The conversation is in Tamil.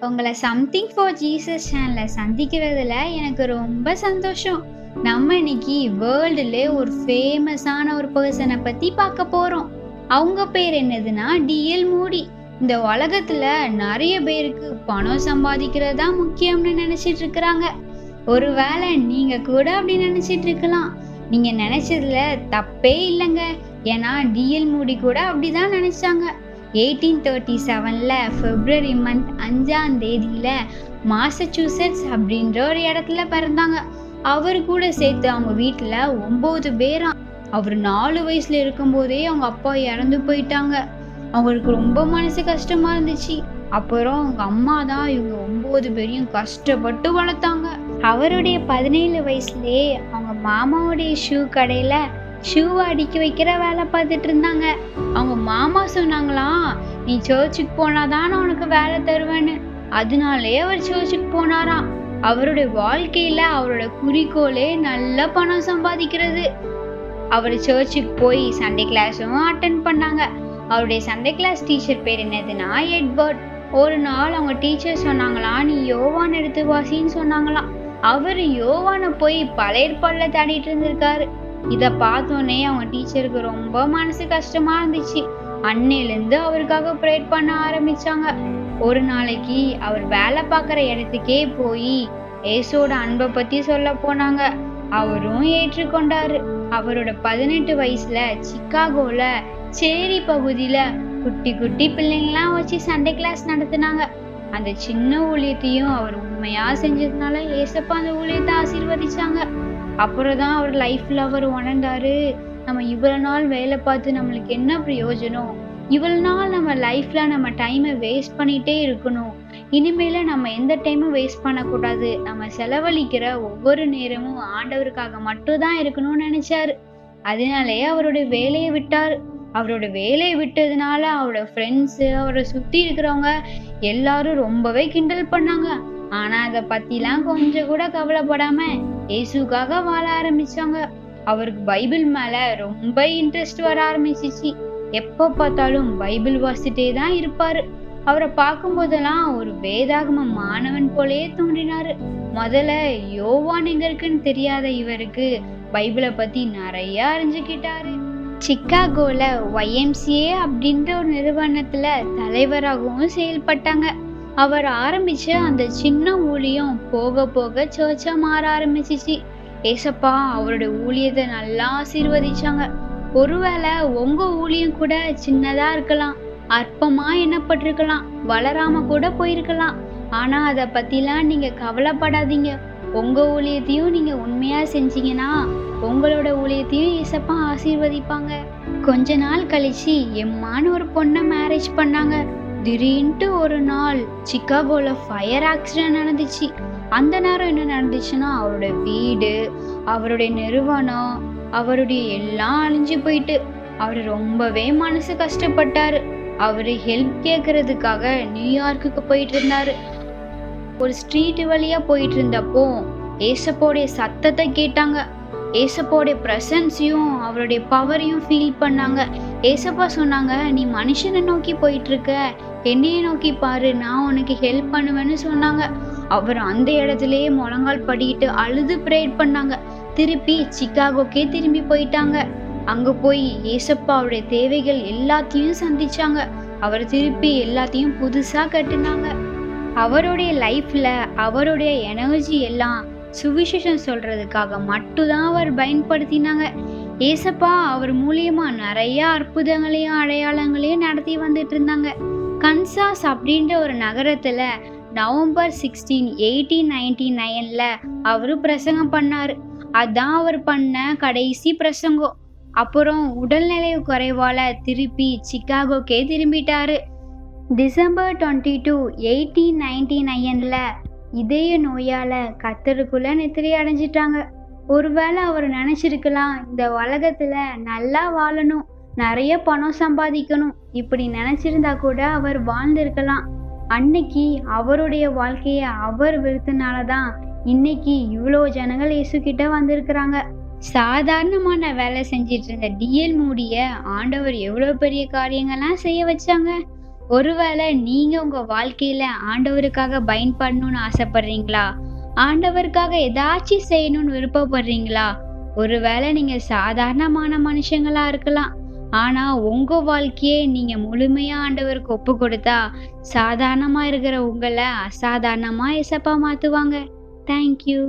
உங்களை சம்திங் ஃபார் ஜீசஸ் சேனல்ல சந்திக்கிறதுல எனக்கு ரொம்ப சந்தோஷம். நம்ம இன்னைக்கு வேர்ல்டுல ஒரு ஃபேமஸான ஒரு பர்சனை பத்தி பார்க்க போறோம். அவங்க பேர் என்னதுன்னா டிஎல் மூடி. இந்த உலகத்துல நிறைய பேருக்கு பணம் சம்பாதிக்கிறதா முக்கியம்னு நினைச்சிட்டு இருக்கிறாங்க. ஒருவேளை நீங்க கூட அப்படி நினைச்சிட்டு இருக்கலாம். நீங்க நினைச்சதுல தப்பே இல்லைங்க. ஏன்னா டிஎல் மூடி கூட அப்படிதான் நினைச்சாங்க. 1837 பிப்ரவரி மந்த் 5ஆம் தேதியில மாசச்சூசெட்ஸ் அப்படின்ற ஒரு இடத்துல பிறந்தாங்க. அவரு கூட சேர்த்து அவங்க வீட்டுல 9 பேரா. அவர் 4 வயசுல இருக்கும் போதே அவங்க அப்பா இறந்து போயிட்டாங்க. அவங்களுக்கு ரொம்ப மனசு கஷ்டமா இருந்துச்சு. அப்புறம் அவங்க அம்மா தான் இவங்க 9 பேரையும் கஷ்டப்பட்டு வளர்த்தாங்க. அவருடைய 17 வயசுலயே அவங்க மாமாவுடைய ஷூ கடையில ஷூவை அடுக்கி வைக்கிற வேலை பார்த்துட்டு இருந்தாங்க. அவங்க மாமா சொன்னாங்களாம், நீ சர்ச்சுக்கு போனாதான் நான் உனக்கு வேலை தருவேன்னு. அதனாலே அவர் சர்ச்சுக்கு போனாராம். அவருடைய வாழ்க்கையில அவரோட குறிக்கோளே நல்ல பணம் சம்பாதிக்கிறது. அவர் சர்ச்சுக்கு போய் சண்டே கிளாஸும் அட்டென்ட் பண்ணாங்க. அவருடைய சண்டே கிளாஸ் டீச்சர் பேர் என்னதுன்னா எட்வர்ட். ஒரு நாள் அவங்க டீச்சர் சொன்னாங்களாம், நீ யோவான் எடுத்து வாசின்னு சொன்னாங்களாம். அவரு யோவானை போய் பழைய ஏற்பாடுல தேடிட்டு இருந்திருக்காரு. இத பார்த்தோன்னே அவங்க டீச்சருக்கு ரொம்ப மனசு கஷ்டமா இருந்துச்சு. அன்னையிலிருந்து அவருக்காக ப்ரேயர் பண்ண ஆரம்பிச்சாங்க. ஒரு நாளைக்கு அவர் வேலை பார்க்குற இடத்துக்கே போய் ஏசோட அன்பை பத்தி சொல்ல போனாங்க. அவரும் ஏற்றுக்கொண்டாரு. அவரோட 18 வயசுல சிக்காகோல சேரி பகுதியில குட்டி குட்டி பிள்ளைங்களாம் வச்சு சண்டே கிளாஸ் நடத்தினாங்க. அந்த சின்ன ஊழியத்தையும் அவர் உண்மையா செஞ்சதுனால ஏசப்பா அந்த ஊழியத்தை ஆசீர்வதிச்சாங்க. அப்புறம்தான் அவர் லைஃப்ல அவர் உணர்ந்தாரு, நம்ம இவ்வளவு நாள் வேலை பார்த்து நம்மளுக்கு என்ன பிரயோஜனம், இவ்வளவு நாள் நம்ம லைஃப்ல நம்ம டைமை வேஸ்ட் பண்ணிட்டே இருக்கணும். இனிமேல நம்ம எந்த டைமும் வேஸ்ட் பண்ணக்கூடாது. நம்ம செலவழிக்கிற ஒவ்வொரு நேரமும் ஆண்டவருக்காக மட்டும் தான் இருக்கணும்னு நினைச்சாரு. அதனாலேயே அவருடைய வேலையை விட்டாரு. அவரோட வேலையை விட்டதுனால அவரோட ஃப்ரெண்ட்ஸு, அவரை சுத்தி இருக்கிறவங்க எல்லாரும் ரொம்பவே கிண்டல் பண்ணாங்க. ஆனா அதை பத்திலாம் கொஞ்சம் கூட கவலைப்படாம இயேசுக்காக வாழ ஆரம்பிச்சாங்க. அவருக்கு பைபிள் மேல ரொம்ப இன்ட்ரெஸ்ட் வர ஆரம்பிச்சிச்சு. எப்ப பார்த்தாலும் பைபிள் வாசிட்டே தான் இருப்பாரு. அவரை பார்க்கும் போதெல்லாம் ஒரு வேதாகம மாணவன் போலயே தோன்றினாரு. முதல்ல யோவான் எங்க இருக்குன்னு தெரியாத இவருக்கு பைபிளை பத்தி நிறைய அறிஞ்சுக்கிட்டாரு. சிக்காகோல YMCA அப்படின்ற ஒரு நிறுவனத்துல தலைவராகவும் செயல்பட்டாங்க. அவர் ஆரம்பிச்ச அந்த சின்ன ஊழியம் போக போக சர்ச்சா மாற ஆரம்பிச்சிச்சு. ஏசப்பா அவருடைய ஊழியத்தை நல்லா ஆசீர்வதிச்சாங்க. ஒருவேளை உங்க ஊழியம் கூட சின்னதா இருக்கலாம், அற்பமா எண்ணப்பட்டிருக்கலாம், வளராம கூட போயிருக்கலாம். ஆனா அதை பத்திலாம் நீங்க கவலைப்படாதீங்க. உங்க ஊழியத்தையும் நீங்க உண்மையா செஞ்சீங்கன்னா உங்களோட ஊழியத்தையும் ஏசப்பா ஆசீர்வதிப்பாங்க. கொஞ்ச நாள் கழிச்சு எம்மான ஒரு பொண்ணை மேரேஜ் பண்ணாங்க. திடீர்னு ஒரு நாள் சிக்காகோல ஃபயர் ஆக்சிடென்ட் நடந்துச்சு. அந்த நேரம் என்ன நடந்துச்சுன்னா அவருடைய வீடு, அவருடைய நிறுவனம், அவருடைய எல்லாம் அழிஞ்சு போயிட்டு அவரு ரொம்பவே மனசு கஷ்டப்பட்டாரு. அவரு ஹெல்ப் கேட்கறதுக்காக நியூயார்க்குக்கு போயிட்டு இருந்தாரு. ஒரு ஸ்ட்ரீட் வழியா போயிட்டு இருந்தப்போ ஏசப்போடைய சத்தத்தை கேட்டாங்க. ஏசப்போடைய பிரசன்ஸையும் அவருடைய பவரையும் ஃபீல் பண்ணாங்க. ஏசப்பா சொன்னாங்க, நீ மனுஷனை நோக்கி போயிட்டு இருக்க, என்னைய நோக்கி பாரு, நான் உனக்கு ஹெல்ப் பண்ணுவேன்னு சொன்னாங்க. அவர் அந்த இடத்துலயே முழங்கால் படிக்கிட்டு அழுது ப்ரேயர் பண்ணாங்க. திருப்பி சிக்காகோக்கே திரும்பி போயிட்டாங்க. அங்க போய் ஏசப்பாவுடைய தேவைகள் எல்லாத்தையும் சந்திச்சாங்க. அவர் திருப்பி எல்லாத்தையும் புதுசா கட்டுனாங்க. அவருடைய லைஃப்ல அவருடைய எனர்ஜி எல்லாம் சுவிசேஷம் சொல்றதுக்காக மட்டும்தான் அவர் பயன்படுத்தினாங்க. ஏசப்பா அவர் மூலியமா நிறைய அற்புதங்களையும் அடையாளங்களையும் நடத்தி வந்துட்டு இருந்தாங்க. கன்சாஸ் அப்படின்ற ஒரு நகரத்துல நவம்பர் 16, 1899 அவரு பிரசங்கம் பண்ணாரு. அதான் அவர் பண்ண கடைசி பிரசங்கம். அப்புறம் உடல்நிலை குறைவால திருப்பி சிக்காகோக்கே திரும்பிட்டாரு. டிசம்பர் 22, 1899 இதய நோயால கத்தருக்குள்ள நெத்திரி அடைஞ்சிட்டாங்க. ஒருவேளை அவர் நினைச்சிருக்கலாம், இந்த உலகத்துல நல்லா வாழணும், நிறைய பணம் சம்பாதிக்கணும், இப்படி நினைச்சிருந்தா கூட அவர் வாழ்ந்திருக்கலாம். அன்னைக்கு அவருடைய வாழ்க்கைய அவர் வெறுத்தனாலதான் இன்னைக்கு இவ்வளோ ஜனங்கள் இயேசு கிட்ட வந்திருக்கிறாங்க. சாதாரணமான வேலை செஞ்சிட்டு இருந்த டிஎல் மூடிய ஆண்டவர் எவ்வளவு பெரிய காரியங்கள்லாம் செய்ய வச்சாங்க. ஒருவேளை நீங்க உங்க வாழ்க்கையில ஆண்டவருக்காக பயன்படணும்னு ஆசைப்படுறீங்களா? ஆண்டவருக்காக ஏதாச்சும் செய்யணும்னு விருப்பப்படுறீங்களா? ஒருவேளை நீங்க சாதாரணமான மனுஷங்களா இருக்கலாம். ஆனா உங்க வாழ்க்கையே நீங்க முழுமையா ஆண்டவருக்கு ஒப்பு கொடுத்தா, சாதாரணமா இருக்கிற உங்கள அசாதாரணமா ஏசப்பா மாத்துவாங்க. Thank you.